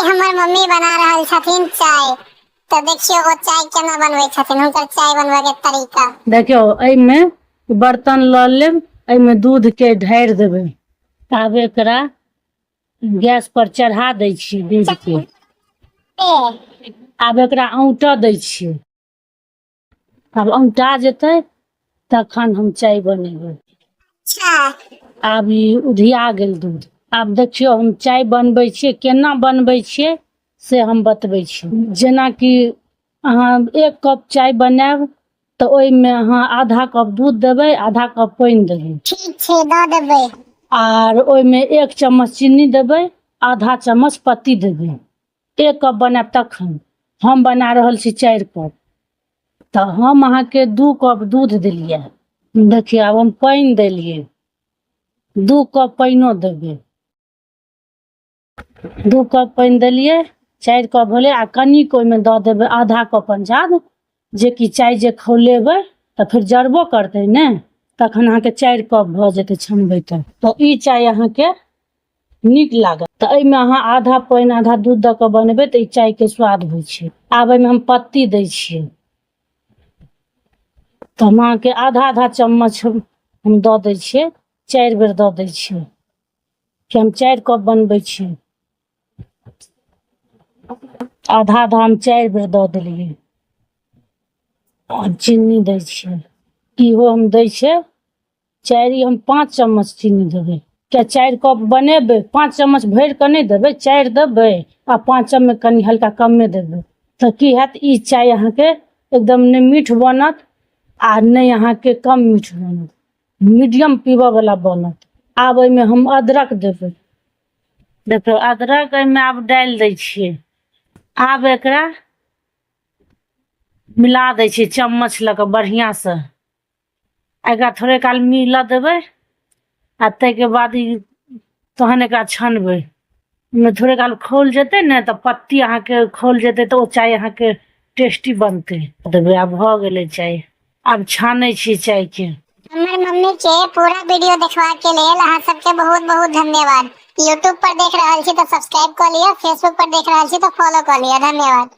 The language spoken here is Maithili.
हमर मम्मी बना रहल छथिन चाय। तो देखियो वो चाय केना बनबै छथिन, हुनकर चाय बनबै के तरीका देखियो। एमे बर्तन ल लेब, एमे दूध के ढारि देबै। आब एकरा गैस पर चढ़ा दै छी दूध के। आब एकरा औंटा दै छियै। आब औंटा जेतै तखन हम चाय बनेबै। अच्छा आब ई उधिया गेल दूध। आब देखियो हम चाय बनबै छियै, केना बनबै छियै से हम बतबै छी। जेना कि अहाँ 1 कप चाय बनाएब तो ओइमे अहाँ आधा कप दूध देबै, आधा कप पानी देबै। ठीक छै, दऽ देबै। आर ओइमे 1 चम्मच चीनी देबै, आधा चम्मच पत्ती देबै। 1 कप बनाएब तखन। हम बना रहल छी 4 कप, तो हम अहाँके 2 कप दूध देलियै। देखिए आब हम पानी देलियै, 2 कप पानियो देबै। 2 कप पानी देलियै, 4 कप भेलै। आ कनिक ओइमे दऽ देबै आधा कप पंचाद, जे कि चाय जे खौलेबै तऽ फिर जरबो करतै ने, तखन अहाँके 4 कप भऽ जेतै छनबै तऽ। तो ई चाय अहाँके नीक लागत। तऽ एहिमे अहाँ आधा पानी आधा दूध दऽ कऽ बनेबै तऽ ई चाय के स्वाद होइ छै। आब एहिमे हम पत्ती दै छियै, तो हम अहाँके आधा चम्मच हम दऽ दै छियै। 4 बेर दऽ दै छियै कि हम 4 कप बनबै छियै। आधा हम 4 बेर दऽ देलियै। और चीनी दै छियै, इहो हम दै छियै 4, हम 5 चम्मच चीनी देबै। क्या 4 कप बनेबै, 5 चम्मच भरि कऽ नहि देबै, 4 देबै आ 5 में कनि हल्का कमे देबै। तऽ की हैत, ई चाय अहाँके एकदम नहि मीठ बनत आ नहीं अहाँके कम मीठ बनत, मीडियम पीबऽ वाला बनत। आब एहिमे हम अदरक देबै। देखियो अदरक एहिमे आब डालि दै छियै। आब एकरा मिला दै छियै चम्मच लऽ कऽ बढ़िया से। एकरा थोड़े काल मिलऽ देबै आ ताहिके बाद ई तहन एकरा छनबै। थोड़े काल खौल जेतै ने तऽ पत्ती अहाँके खौल जेतै तऽ ओ चाय अहाँके टेस्टी बनतै। देबै आब भऽ गेलै चाय। आब छानै छी चाय के। हमर मम्मी के पूरा वीडियो देखवा के लेल अहाँ सबके बहुत बहुत धन्यवाद। यूट्यूब पर देख रहल छी तो सब्सक्राइब कर लिया, फेसबुक पर देख रहल छी तो फॉलो कर लिया। धन्यवाद।